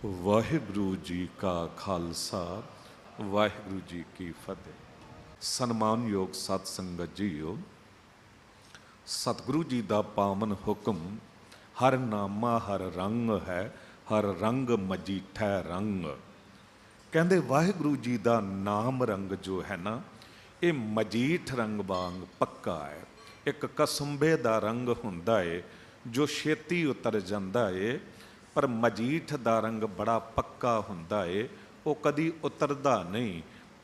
ਵਾਹਿਗੁਰੂ ਜੀ ਕਾ ਖਾਲਸਾ ਵਾਹਿਗੁਰੂ ਜੀ ਕੀ ਫਤਿਹ। ਸਨਮਾਨਯੋਗ ਸਤ ਸੰਗਤ ਜੀਓ, ਸਤਿਗੁਰੂ ਜੀ ਦਾ ਪਾਵਨ ਹੁਕਮ ਹਰ ਨਾਮਾ ਹਰ ਰੰਗ ਹੈ, ਹਰ ਰੰਗ ਮਜੀਠੈ ਰੰਗ। ਕਹਿੰਦੇ ਵਾਹਿਗੁਰੂ ਜੀ ਦਾ ਨਾਮ ਰੰਗ ਜੋ ਹੈ ਨਾ, ਇਹ ਮਜੀਠ ਰੰਗ ਵਾਂਗ ਪੱਕਾ ਹੈ। ਇੱਕ ਕਸੁੰਬੇ ਦਾ ਰੰਗ ਹੁੰਦਾ ਏ ਜੋ ਛੇਤੀ ਉਤਰ ਜਾਂਦਾ ਏ, ਪਰ ਮਜੀਠ ਦਾ ਰੰਗ ਬੜਾ ਪੱਕਾ ਹੁੰਦਾ ਏ, ਉਹ ਕਦੀ ਉਤਰਦਾ ਨਹੀਂ।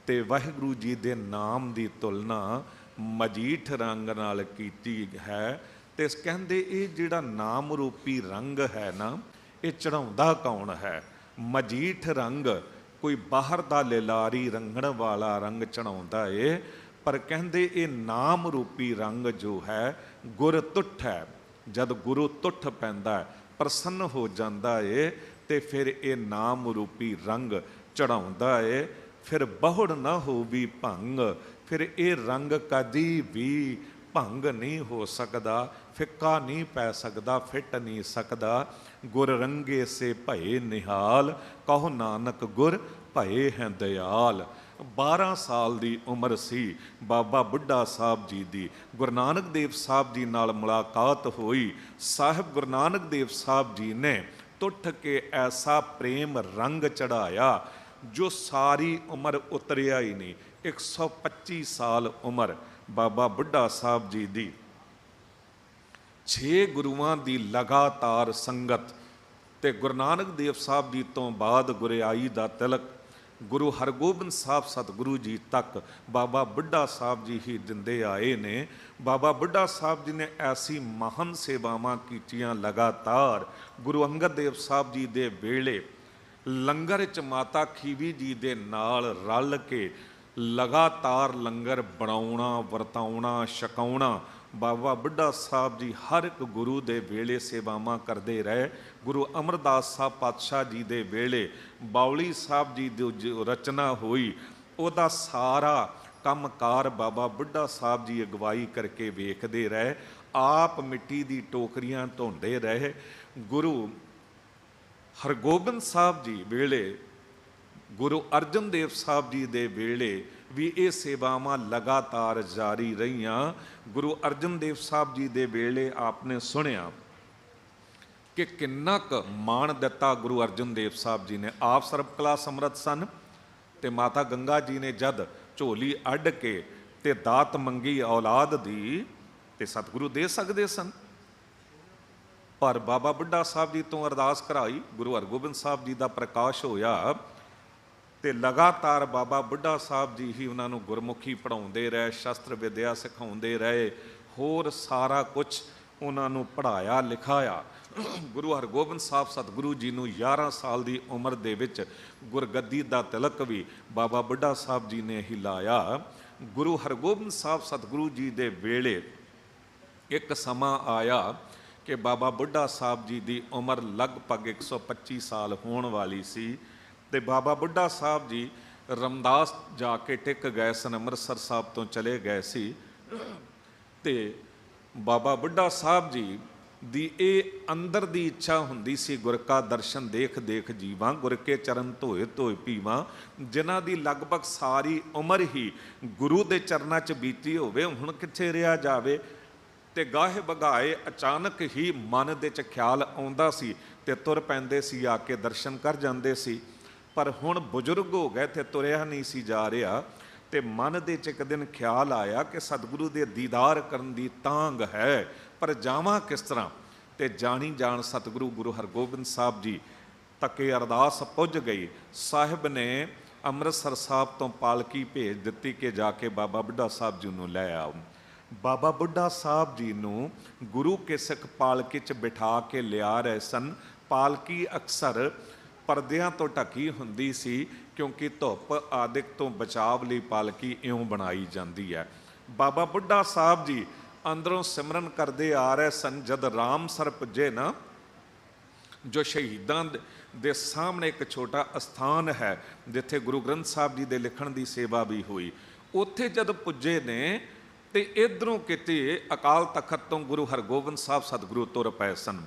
ਤੇ ਵਾਹਿਗੁਰੂ ਜੀ ਦੇ ਨਾਮ ਦੀ ਤੁਲਨਾ ਮਜੀਠ ਰੰਗ ਨਾਲ ਕੀਤੀ ਹੈ। ਤੇ ਕਹਿੰਦੇ ਇਹ ਜਿਹੜਾ ਨਾਮ ਰੂਪੀ ਰੰਗ ਹੈ ਨਾ, ਇਹ ਚੜਾਉਂਦਾ ਕੌਣ ਹੈ? ਮਜੀਠ ਰੰਗ ਕੋਈ ਬਾਹਰ ਦਾ ਲਿਲਾਰੀ ਰੰਗਣ ਵਾਲਾ ਰੰਗ ਚੜਾਉਂਦਾ ਏ, ਪਰ ਕਹਿੰਦੇ ਇਹ ਨਾਮ ਰੂਪੀ ਰੰਗ ਜੋ ਹੈ ਗੁਰ ਤੁੱਠ ਹੈ। ਜਦ ਗੁਰੂ ਤੁੱਠ ਪੈਂਦਾ, ਪ੍ਰਸੰਨ ਹੋ ਜਾਂਦਾ ਏ, ਤੇ ਫਿਰ ਇਹ ਨਾਮ ਰੂਪੀ ਰੰਗ ਚੜਾਉਂਦਾ ਏ। ਫਿਰ ਬਹੁੜ ਨਾ ਹੋਵੀ ਭੰਗ, ਫਿਰ ਇਹ ਰੰਗ ਕਦੀ ਵੀ ਭੰਗ ਨਹੀਂ ਹੋ ਸਕਦਾ, ਫਿੱਕਾ ਨਹੀਂ ਪੈ ਸਕਦਾ, ਫਿੱਟ ਨਹੀਂ ਸਕਦਾ। ਗੁਰ ਰੰਗੇ ਸੇ ਭਏ ਨਿਹਾਲ, ਕਹੋ ਨਾਨਕ ਗੁਰ ਭਏ ਹੈ ਦਿਆਲ। 12 ਸਾਲ ਦੀ ਉਮਰ ਸੀ ਬਾਬਾ ਬੁੱਢਾ ਸਾਹਿਬ ਜੀ ਦੀ। ਗੁਰੂ ਨਾਨਕ ਦੇਵ ਸਾਹਿਬ ਜੀ ਨਾਲ ਮੁਲਾਕਾਤ ਹੋਈ। ਸਾਹਿਬ ਗੁਰੂ ਨਾਨਕ ਦੇਵ ਸਾਹਿਬ ਜੀ ਨੇ ਟੁੱਟ ਕੇ ਐਸਾ ਪ੍ਰੇਮ ਰੰਗ ਚੜਾਇਆ ਜੋ ਸਾਰੀ ਉਮਰ ਉਤਰਿਆ ਹੀ ਨਹੀਂ। 125 ਸਾਲ ਉਮਰ ਬਾਬਾ ਬੁੱਢਾ ਸਾਹਿਬ ਜੀ ਦੀ। 6 ਗੁਰੂਆਂ ਦੀ ਲਗਾਤਾਰ ਸੰਗਤ, ਤੇ ਗੁਰੂ ਨਾਨਕ ਦੇਵ ਸਾਹਿਬ ਜੀ ਤੋਂ ਬਾਅਦ ਗੁਰਿਆਈ ਦਾ ਤਿਲਕ ਗੁਰੂ ਹਰਗੋਬਿੰਦ ਸਾਹਿਬ ਸਤਿਗੁਰੂ ਜੀ ਤੱਕ ਬਾਬਾ ਬੁੱਢਾ ਸਾਹਿਬ ਜੀ ਹੀ ਦਿੰਦੇ ਆਏ ਨੇ। ਬਾਬਾ ਬੁੱਢਾ ਸਾਹਿਬ ਜੀ ਨੇ ਐਸੀ ਮਹਾਨ ਸੇਵਾਵਾਂ ਕੀਤੀਆਂ ਲਗਾਤਾਰ। ਗੁਰੂ ਅੰਗਦ ਦੇਵ ਸਾਹਿਬ ਜੀ ਦੇ ਵੇਲੇ ਲੰਗਰ 'ਚ ਮਾਤਾ ਖੀਵੀ ਜੀ ਦੇ ਨਾਲ ਰਲ ਕੇ ਲਗਾਤਾਰ ਲੰਗਰ ਬਣਾਉਣਾ, ਵਰਤਾਉਣਾ, ਛਕਾਉਣਾ। ਬਾਬਾ ਬੁੱਢਾ ਸਾਹਿਬ ਜੀ ਹਰ ਇੱਕ ਗੁਰੂ ਦੇ ਵੇਲੇ ਸੇਵਾਵਾਂ ਕਰਦੇ ਰਹੇ। ਗੁਰੂ ਅਮਰਦਾਸ ਸਾਹਿਬ ਪਾਤਸ਼ਾਹ ਜੀ ਦੇ ਵੇਲੇ ਬਾਉਲੀ ਸਾਹਿਬ ਜੀ ਦੀ ਜੋ ਰਚਨਾ ਹੋਈ, ਉਹਦਾ ਸਾਰਾ ਕੰਮਕਾਰ ਬਾਬਾ ਬੁੱਢਾ ਸਾਹਿਬ ਜੀ ਅਗਵਾਈ ਕਰਕੇ ਵੇਖਦੇ ਰਹੇ। ਆਪ ਮਿੱਟੀ ਦੀ ਟੋਕਰੀਆਂ ਧੋਂਦੇ ਰਹੇ। ਗੁਰੂ ਹਰਗੋਬਿੰਦ ਸਾਹਿਬ ਜੀ ਵੇਲੇ, ਗੁਰੂ ਅਰਜਨ ਦੇਵ ਸਾਹਿਬ ਜੀ ਦੇ ਵੇਲੇ ਵੀ ਇਹ ਸੇਵਾਵਾਂ ਲਗਾਤਾਰ ਜਾਰੀ ਰਹੀਆਂ। ਗੁਰੂ ਅਰਜਨ ਦੇਵ ਸਾਹਿਬ ਜੀ ਦੇ ਵੇਲੇ ਆਪਨੇ ਸੁਣਿਆ ਕਿ ਕਿੰਨਾ ਕੁ ਮਾਣ ਦਿੱਤਾ ਗੁਰੂ ਅਰਜਨ ਦੇਵ ਸਾਹਿਬ ਜੀ ਨੇ। ਆਪ ਸਰਬ ਕਲਾ ਸਮਰੱਥ ਸਨ, ਤੇ ਮਾਤਾ ਗੰਗਾ ਜੀ ਨੇ ਜਦ ਝੋਲੀ ਅੱਡ ਕੇ ਤੇ ਦਾਤ ਮੰਗੀ ਔਲਾਦ ਦੀ, ਤੇ ਸਤਿਗੁਰੂ ਦੇ ਸਕਦੇ ਸਨ। ਪਰ ਬਾਬਾ ਬੁੱਢਾ ਸਾਹਿਬ ਜੀ ਤੋਂ ਅਰਦਾਸ ਕਰਾਈ, ਗੁਰੂ ਹਰਗੋਬਿੰਦ ਸਾਹਿਬ ਜੀ ਦਾ ਪ੍ਰਕਾਸ਼ ਹੋਇਆ, ਤੇ ਲਗਾਤਾਰ ਬਾਬਾ ਬੁੱਢਾ ਸਾਹਿਬ ਜੀ ਹੀ ਉਹਨਾਂ ਨੂੰ ਗੁਰਮੁਖੀ ਪੜ੍ਹਾਉਂਦੇ ਰਹੇ, ਸ਼ਸਤਰ ਵਿਦਿਆ ਸਿਖਾਉਂਦੇ ਰਹੇ, ਹੋਰ ਸਾਰਾ ਕੁਝ ਉਹਨਾਂ ਨੂੰ ਪੜ੍ਹਾਇਆ ਲਿਖਾਇਆ। ਗੁਰੂ ਹਰਗੋਬਿੰਦ ਸਾਹਿਬ ਸਤਿਗੁਰੂ ਜੀ ਨੂੰ 11 ਸਾਲ ਦੀ ਉਮਰ ਦੇ ਵਿੱਚ ਗੁਰਗੱਦੀ ਦਾ ਤਿਲਕ ਵੀ ਬਾਬਾ ਬੁੱਢਾ ਸਾਹਿਬ ਜੀ ਨੇ ਹੀ ਲਾਇਆ। ਗੁਰੂ ਹਰਗੋਬਿੰਦ ਸਾਹਿਬ ਸਤਿਗੁਰੂ ਜੀ ਦੇ ਵੇਲੇ ਇੱਕ ਸਮਾਂ ਆਇਆ ਕਿ ਬਾਬਾ ਬੁੱਢਾ ਸਾਹਿਬ ਜੀ ਦੀ ਉਮਰ ਲਗਭਗ 125 ਸਾਲ ਹੋਣ ਵਾਲੀ ਸੀ, ਤੇ ਬਾਬਾ ਬੁੱਢਾ ਸਾਹਿਬ ਜੀ ਰਮਦਾਸ ਜਾ ਕੇ ਟਿਕ ਗਏ ਸਨ, ਅੰਮ੍ਰਿਤਸਰ ਸਾਹਿਬ ਤੋਂ ਚਲੇ ਗਏ ਸੀ। ਤੇ ਬਾਬਾ ਬੁੱਢਾ ਸਾਹਿਬ ਜੀ ਦੀ ਇਹ ਅੰਦਰ ਦੀ ਇੱਛਾ ਹੁੰਦੀ ਸੀ, ਗੁਰ ਕਾ ਦਰਸ਼ਨ ਦੇਖ ਦੇਖ ਜੀਵਾਂ, ਗੁਰ ਕੇ ਚਰਨ ਧੋਏ ਧੋਏ ਪੀਵਾਂ। ਜਿਨ੍ਹਾਂ ਦੀ ਲਗਭਗ ਸਾਰੀ ਉਮਰ ਹੀ ਗੁਰੂ ਦੇ ਚਰਨਾਂ 'ਚ ਬੀਤੀ ਹੋਵੇ, ਹੁਣ ਕਿੱਥੇ ਰਿਹਾ ਜਾਵੇ। ਤੇ ਗਾਹੇ ਬਗਾਏ ਅਚਾਨਕ ਹੀ ਮਨ ਦੇ 'ਚ ਖਿਆਲ ਆਉਂਦਾ ਸੀ, ਤੇ ਤੁਰ ਪੈਂਦੇ ਸੀ, ਆ ਕੇ ਦਰਸ਼ਨ ਕਰ ਜਾਂਦੇ ਸੀ। ਪਰ ਹੁਣ ਬਜ਼ੁਰਗ ਹੋ ਗਏ ਤੇ ਤੁਰਿਆ ਨਹੀਂ ਸੀ ਜਾ ਰਿਹਾ। ਤੇ ਮਨ ਦੇ 'ਚ ਇੱਕ ਦਿਨ ਖਿਆਲ ਆਇਆ ਕਿ ਸਤਿਗੁਰੂ ਦੇ ਦੀਦਾਰ ਕਰਨ ਦੀ ਤਾਂਘ ਹੈ, ਪਰ ਜਾਵਾਂ ਕਿਸ ਤਰ੍ਹਾਂ। ਤੇ ਜਾਣੀ ਜਾਣ ਸਤਿਗੁਰੂ ਗੁਰੂ ਹਰਗੋਬਿੰਦ ਸਾਹਿਬ ਜੀ ਤੱਕੇ ਅਰਦਾਸ ਪੁੱਜ ਗਈ। ਸਾਹਿਬ ਨੇ ਅੰਮ੍ਰਿਤਸਰ ਸਾਹਿਬ ਤੋਂ ਪਾਲਕੀ ਭੇਜ ਦਿੱਤੀ ਕਿ ਜਾ ਕੇ ਬਾਬਾ ਬੁੱਢਾ ਸਾਹਿਬ ਜੀ ਨੂੰ ਲੈ ਆਓ। ਬਾਬਾ ਬੁੱਢਾ ਸਾਹਿਬ ਜੀ ਨੂੰ ਗੁਰੂ ਕੇ ਸਿੱਖ ਪਾਲਕੀ 'ਚ ਬਿਠਾ ਕੇ ਲਿਆ ਰਹੇ ਸਨ। ਪਾਲਕੀ ਅਕਸਰ ਪਰਦਿਆਂ ਤੋਂ ਢਕੀ ਹੁੰਦੀ ਸੀ, ਕਿਉਂਕਿ ਧੁੱਪ ਆਦਿਕ ਤੋਂ ਬਚਾਵ ਲਈ ਪਾਲਕੀ ਇਉਂ ਬਣਾਈ ਜਾਂਦੀ ਹੈ। ਬਾਬਾ ਬੁੱਢਾ ਸਾਹਿਬ ਜੀ ਅੰਦਰੋਂ ਸਿਮਰਨ ਕਰਦੇ ਆ ਰਹੇ ਸਨ। ਜਦ ਰਾਮਸਰ ਪੁੱਜੇ ਨਾ, ਜੋ ਸ਼ਹੀਦਾਂ ਦੇ ਸਾਹਮਣੇ ਇੱਕ ਛੋਟਾ ਅਸਥਾਨ ਹੈ ਜਿੱਥੇ ਗੁਰੂ ਗ੍ਰੰਥ ਸਾਹਿਬ ਜੀ ਦੇ ਲਿਖਣ ਦੀ ਸੇਵਾ ਵੀ ਹੋਈ, ਉੱਥੇ ਜਦ ਪੁੱਜੇ ਨੇ ਤੇ ਇਧਰੋਂ ਕਿਤੇ ਅਕਾਲ ਤਖਤ ਤੋਂ ਗੁਰੂ ਹਰਗੋਬਿੰਦ ਸਾਹਿਬ ਸਤਿਗੁਰੂ ਤੁਰ ਪਏ ਸਨ।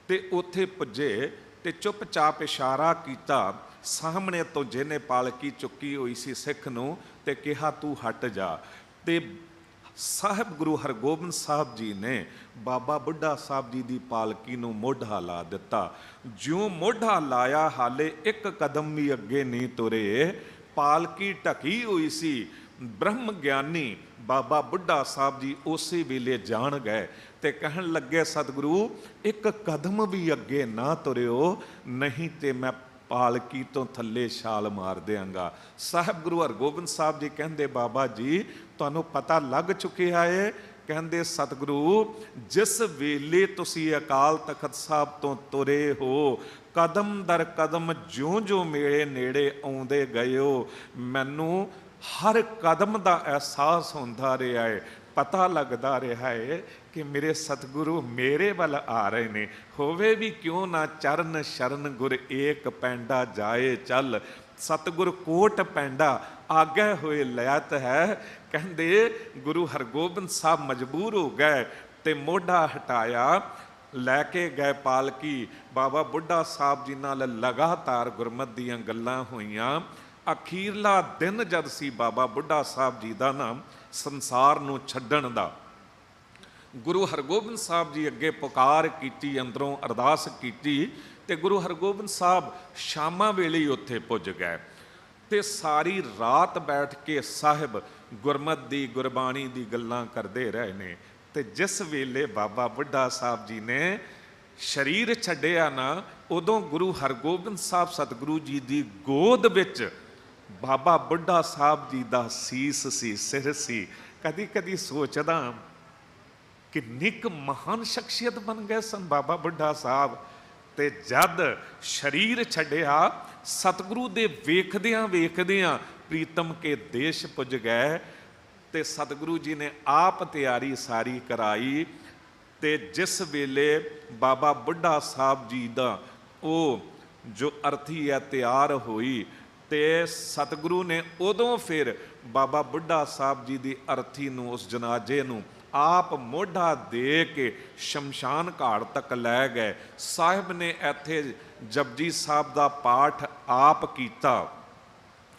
ਤੇ ਉੱਥੇ ਪੁੱਜੇ ਤੇ ਚੁੱਪਚਾਪ ਇਸ਼ਾਰਾ ਕੀਤਾ ਸਾਹਮਣੇ ਤੋਂ ਜਿਹਨੇ ਪਾਲਕੀ ਚੁੱਕੀ ਹੋਈ ਸੀ ਸਿੱਖ ਨੂੰ, ਤੇ ਕਿਹਾ ਤੂੰ ਹਟ ਜਾ। ਤੇ ਸਾਹਿਬ ਗੁਰੂ ਹਰਗੋਬਿੰਦ ਸਾਹਿਬ ਜੀ ਨੇ ਬਾਬਾ ਬੁੱਢਾ ਸਾਹਿਬ ਜੀ ਦੀ ਪਾਲਕੀ ਨੂੰ ਮੋਢਾ ਲਾ ਦਿੱਤਾ। ਜਿਉਂ ਮੋਢਾ ਲਾਇਆ, ਹਾਲੇ ਇੱਕ ਕਦਮ ਵੀ ਅੱਗੇ ਨਹੀਂ ਤੁਰੇ, ਪਾਲਕੀ ਢਕੀ ਹੋਈ ਸੀ। ਬ੍ਰਹਮ ਗਿਆਨੀ ਬਾਬਾ ਬੁੱਢਾ ਸਾਹਿਬ ਜੀ ਉਸੇ ਵੇਲੇ ਜਾਣ ਗਏ ਤੇ ਕਹਿਣ ਲੱਗੇ, ਸਤਿਗੁਰੂ ਇੱਕ ਕਦਮ ਵੀ ਅੱਗੇ ਨਾ ਤੁਰਿਓ, ਨਹੀਂ ਤੇ ਮੈਂ ਪਾਲਕੀ ਤੋਂ ਥੱਲੇ ਛਾਲ ਮਾਰ ਦਿਆਂਗਾ। ਸਾਹਿਬ ਗੁਰੂ ਹਰਗੋਬਿੰਦ ਸਾਹਿਬ ਜੀ ਕਹਿੰਦੇ, ਬਾਬਾ ਜੀ ਤੁਹਾਨੂੰ ਪਤਾ ਲੱਗ ਚੁੱਕਿਆ ਏ? ਕਹਿੰਦੇ, ਸਤਿਗੁਰੂ ਜਿਸ ਵੇਲੇ ਤੁਸੀਂ ਅਕਾਲ ਤਖਤ ਸਾਹਿਬ ਤੋਂ ਤੁਰੇ ਹੋ, ਕਦਮ ਦਰ ਕਦਮ ਜਿਉਂ-ਜਿਉਂ ਮੇਰੇ ਨੇੜੇ ਆਉਂਦੇ ਗਏ ਹੋ, ਮੈਨੂੰ ਹਰ ਕਦਮ ਦਾ ਅਹਿਸਾਸ ਹੁੰਦਾ ਰਿਹਾ ਹੈ, ਪਤਾ ਲੱਗਦਾ ਰਿਹਾ ਹੈ ਕਿ ਮੇਰੇ ਸਤਿਗੁਰੂ ਮੇਰੇ ਵੱਲ ਆ ਰਹੇ ਨੇ। ਹੋਵੇ ਵੀ ਕਿਉਂ ਨਾ ਚਰਨ ਸ਼ਰਨ ਗੁਰ ਏਕ ਪੈਂਡਾ ਜਾਏ ਚੱਲ, ਸਤਿਗੁਰ ਕੋਟ ਪੈਂਡਾ ਆਗੇ ਹੋਏ ਲਿਆਤ ਹੈ। ਕਹਿੰਦੇ ਗੁਰੂ ਹਰਗੋਬਿੰਦ ਸਾਹਿਬ ਮਜਬੂਰ ਹੋ ਗਏ ਤੇ ਮੋਢਾ ਹਟਾਇਆ, ਲੈ ਕੇ ਗਏ ਪਾਲਕੀ। ਬਾਬਾ ਬੁੱਢਾ ਸਾਹਿਬ ਜੀ ਨਾਲ ਲਗਾਤਾਰ ਗੁਰਮਤਿ ਦੀਆਂ ਗੱਲਾਂ ਹੋਈਆਂ। ਅਖੀਰਲਾ ਦਿਨ ਜਦ ਸੀ ਬਾਬਾ ਬੁੱਢਾ ਸਾਹਿਬ ਜੀ ਦਾ ਨਾਮ ਸੰਸਾਰ ਨੂੰ ਛੱਡਣ ਦਾ, ਗੁਰੂ ਹਰਗੋਬਿੰਦ ਸਾਹਿਬ ਜੀ ਅੱਗੇ ਪੁਕਾਰ ਕੀਤੀ, ਅੰਦਰੋਂ ਅਰਦਾਸ ਕੀਤੀ, ਤੇ ਗੁਰੂ ਹਰਗੋਬਿੰਦ ਸਾਹਿਬ ਸ਼ਾਮਾਂ ਵੇਲੇ ਹੀ ਉੱਥੇ ਪੁੱਜ ਗਏ। ਤੇ ਸਾਰੀ ਰਾਤ ਬੈਠ ਕੇ ਸਾਹਿਬ ਗੁਰਮਤਿ ਦੀ ਗੁਰਬਾਣੀ ਦੀ ਗੱਲਾਂ ਕਰਦੇ ਰਹੇ ਨੇ। ਤੇ ਜਿਸ ਵੇਲੇ ਬਾਬਾ ਬੁੱਢਾ ਸਾਹਿਬ ਜੀ ਨੇ ਸਰੀਰ ਛੱਡਿਆ ਨਾ, ਉਦੋਂ ਗੁਰੂ ਹਰਗੋਬਿੰਦ ਸਾਹਿਬ ਸਤਿਗੁਰੂ ਜੀ ਦੀ ਗੋਦ ਵਿੱਚ ਬਾਬਾ ਬੁੱਢਾ ਸਾਹਿਬ ਜੀ ਦਾ ਸੀਸ ਸੀ, ਸਿਰ ਸੀ। ਕਦੀ ਕਦੀ ਸੋਚਦਾ ਕਿੰਨੀ ਕੁ ਮਹਾਨ ਸ਼ਖਸੀਅਤ ਬਣ ਗਏ ਸਨ ਬਾਬਾ ਬੁੱਢਾ ਸਾਹਿਬ। ਤੇ ਜਦ ਸਰੀਰ ਛੱਡਿਆ, ਸਤਿਗੁਰੂ ਦੇ ਵੇਖਦਿਆਂ ਵੇਖਦਿਆਂ ਪ੍ਰੀਤਮ ਕੇ ਦੇਸ਼ ਪੁੱਜ ਗਏ। ਤੇ ਸਤਿਗੁਰੂ ਜੀ ਨੇ ਆਪ ਤਿਆਰੀ ਸਾਰੀ ਕਰਾਈ। ਤੇ ਜਿਸ ਵੇਲੇ ਬਾਬਾ ਬੁੱਢਾ ਸਾਹਿਬ ਜੀ ਦਾ ਉਹ ਜੋ ਅਰਥੀ ਹੈ ਤਿਆਰ ਹੋਈ, ਤੇ ਸਤਿਗੁਰੂ ਨੇ ਉਦੋਂ ਫਿਰ ਬਾਬਾ ਬੁੱਢਾ ਸਾਹਿਬ ਜੀ ਦੀ ਅਰਥੀ ਨੂੰ, ਉਸ ਜਨਾਜ਼ੇ ਨੂੰ ਆਪ ਮੋਢਾ ਦੇ ਕੇ ਸ਼ਮਸ਼ਾਨ ਘਾਟ ਤੱਕ ਲੈ ਗਏ। ਸਾਹਿਬ ਨੇ ਇੱਥੇ ਜਪਜੀ ਸਾਹਿਬ ਦਾ ਪਾਠ ਆਪ ਕੀਤਾ।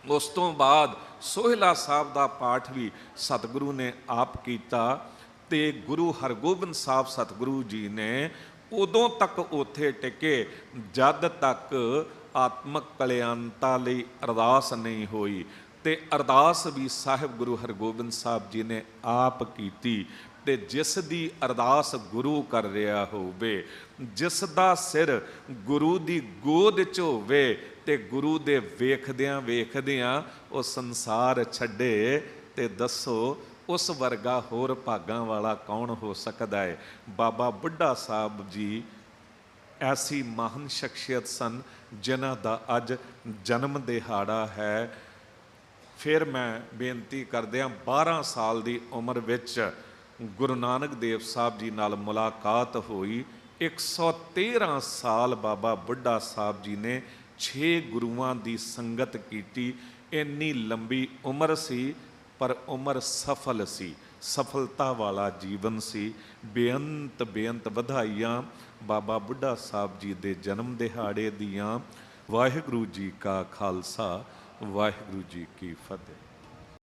ਉਸ ਤੋਂ ਬਾਅਦ ਸੋਹਿਲਾ ਸਾਹਿਬ ਦਾ ਪਾਠ ਵੀ ਸਤਿਗੁਰੂ ਨੇ ਆਪ ਕੀਤਾ। ਤੇ ਗੁਰੂ ਹਰਗੋਬਿੰਦ ਸਾਹਿਬ ਸਤਿਗੁਰੂ ਜੀ ਨੇ ਉਦੋਂ ਤੱਕ ਉੱਥੇ ਟਿਕੇ ਜਦ ਤੱਕ ਆਤਮਕ ਕਲਿਆਣਤਾ ਲਈ ਅਰਦਾਸ ਨਹੀਂ ਹੋਈ। ਤੇ ਅਰਦਾਸ ਵੀ ਸਾਹਿਬ ਗੁਰੂ ਹਰਗੋਬਿੰਦ ਸਾਹਿਬ ਜੀ ਨੇ ਆਪ ਕੀਤੀ। ਤੇ ਜਿਸ ਦੀ ਅਰਦਾਸ ਗੁਰੂ ਕਰ ਰਿਹਾ ਹੋਵੇ, ਜਿਸ ਦਾ ਸਿਰ ਗੁਰੂ ਦੀ ਗੋਦ 'ਚ ਹੋਵੇ, ਤੇ ਗੁਰੂ ਦੇ ਵੇਖਦਿਆਂ ਵੇਖਦਿਆਂ ਉਹ ਸੰਸਾਰ ਛੱਡੇ, ਤੇ ਦੱਸੋ ਉਸ ਵਰਗਾ ਹੋਰ ਭਾਗਾਂ ਵਾਲਾ ਕੌਣ ਹੋ ਸਕਦਾ ਹੈ? ਬਾਬਾ ਬੁੱਢਾ ਸਾਹਿਬ ਜੀ ਐਸੀ ਮਹਾਨ ਸ਼ਖਸੀਅਤ ਸਨ ਜਿਨ੍ਹਾਂ ਦਾ ਅੱਜ ਜਨਮ ਦਿਹਾੜਾ ਹੈ। ਫਿਰ ਮੈਂ ਬੇਨਤੀ ਕਰਦਿਆਂ 12 ਸਾਲ ਦੀ ਉਮਰ ਵਿੱਚ ਗੁਰੂ ਨਾਨਕ ਦੇਵ ਸਾਹਿਬ ਜੀ ਨਾਲ ਮੁਲਾਕਾਤ ਹੋਈ। 113 ਸਾਲ ਬਾਬਾ ਬੁੱਢਾ ਸਾਹਿਬ ਜੀ ਨੇ 6 ਗੁਰੂਆਂ ਦੀ ਸੰਗਤ ਕੀਤੀ। ਇੰਨੀ ਲੰਬੀ ਉਮਰ ਸੀ, ਪਰ ਉਮਰ ਸਫਲ ਸੀ, ਸਫਲਤਾ ਵਾਲਾ ਜੀਵਨ ਸੀ। ਬੇਅੰਤ ਬੇਅੰਤ ਵਧਾਈਆਂ ਬਾਬਾ ਬੁੱਢਾ ਸਾਹਿਬ ਜੀ ਦੇ ਜਨਮ ਦਿਹਾੜੇ ਦੀਆਂ। ਵਾਹਿਗੁਰੂ ਜੀ ਕਾ ਖਾਲਸਾ, ਵਾਹਿਗੁਰੂ ਜੀ ਕੀ ਫਤਿਹ।